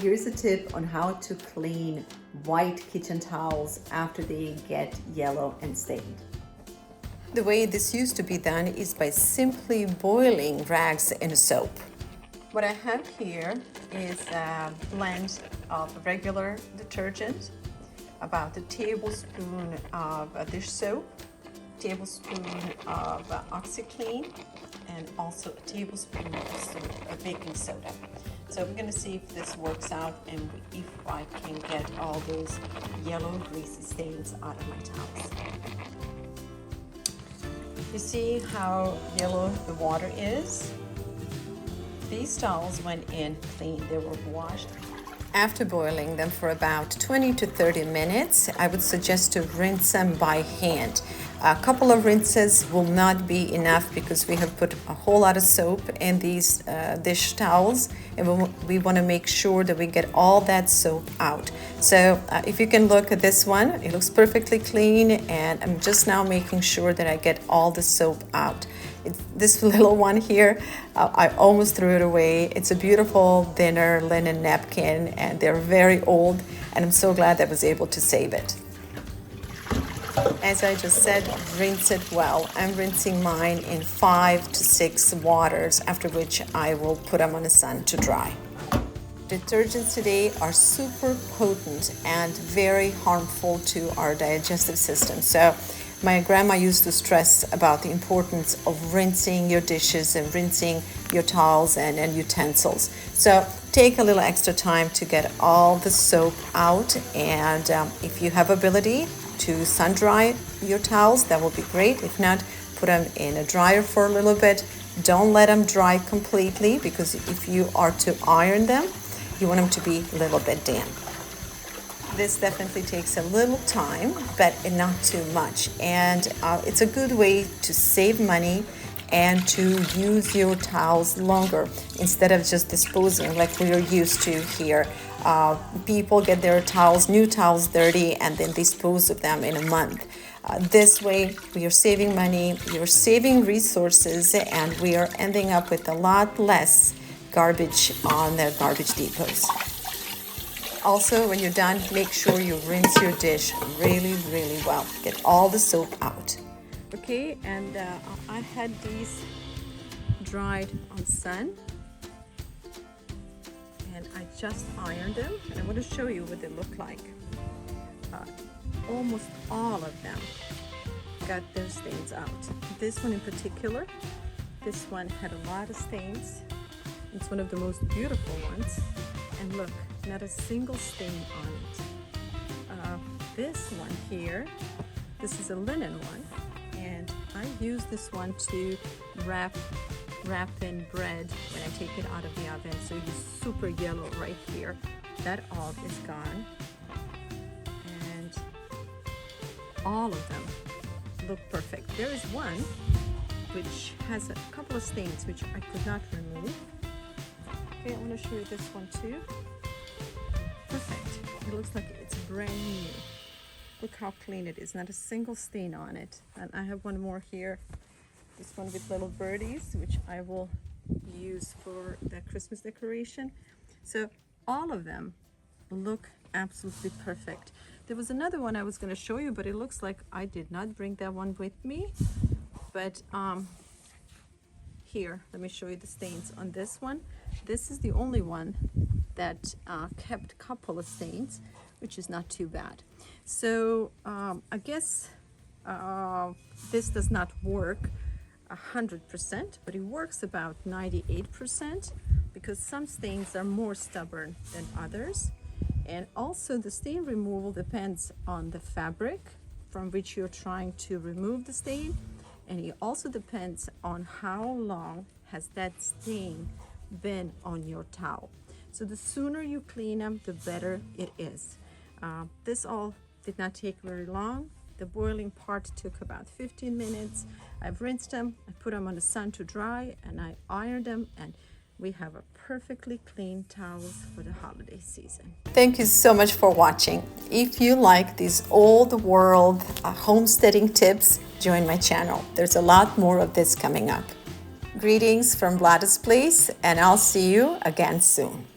here's a tip on how to clean white kitchen towels after they get yellow and stained. The way this used to be done is by simply boiling rags in soap. What I have here is a blend of regular detergent, about a tablespoon of dish soap, tablespoon of oxy-clean, and also a tablespoon of baking soda. So we're going to see if this works out and if I can get all those yellow greasy stains out of my towels. You see how yellow the water is? These towels went in clean, they were washed. After boiling them for about 20 to 30 minutes, I would suggest to rinse them by hand. A couple of rinses will not be enough because we have put a whole lot of soap in these dish towels, and we want to make sure that we get all that soap out. So if you can look at this one, it looks perfectly clean, and I'm just now making sure that I get all the soap out. This little one here, I almost threw it away. It's a beautiful dinner linen napkin, and they're very old, and I'm so glad I was able to save it. As I just said, rinse it well. I'm rinsing mine in 5 to 6 waters, after which I will put them on the sun to dry. Detergents today are super potent and very harmful to our digestive system. So my grandma used to stress about the importance of rinsing your dishes and rinsing your towels and utensils. So take a little extra time to get all the soap out, and if you have ability to sun dry your towels, that will be great. If not, put them in a dryer for a little bit. Don't let them dry completely, because if you are to iron them, you want them to be a little bit damp. This definitely takes a little time, but not too much. And it's a good way to save money and to use your towels longer instead of just disposing like we are used to here. People get their towels, new towels, dirty and then dispose of them in a month. This way we are saving money, we are saving resources, and we are ending up with a lot less garbage on the garbage depots. Also, when you're done, make sure you rinse your dish really, really well. Get all the soap out. Okay, and I had these dried on sun, and I just ironed them, and I want to show you what they look like. Almost all of them got their stains out. This one in particular, this one had a lot of stains. It's one of the most beautiful ones, and look, not a single stain on it. This one here, this is a linen one, and I use this one to wrap in bread when I take it out of the oven. So it's super yellow right here. That all is gone, and all of them look perfect. There is one which has a couple of stains which I could not remove. Okay, I want to show you this one too. Perfect. It looks like it's brand new. Look how clean it is. Not a single stain on it. And I have one more here. This one with little birdies, which I will use for the Christmas decoration. So all of them look absolutely perfect. There was another one I was going to show you, but it looks like I did not bring that one with me. But here, let me show you the stains on this one. This is the only one that kept a couple of stains, which is not too bad. So I guess this does not work 100%, but it works about 98%, because some stains are more stubborn than others. And also the stain removal depends on the fabric from which you're trying to remove the stain, and it also depends on how long has that stain been on your towel. So the sooner you clean them, the better it is. This all did not take very long. The boiling part took about 15 minutes. I've rinsed them, I put them on the sun to dry, and I ironed them, and we have a perfectly clean towels for the holiday season. Thank you so much for watching. If you like these old world homesteading tips, join my channel. There's a lot more of this coming up. Greetings from VLADA'S Place, and I'll see you again soon.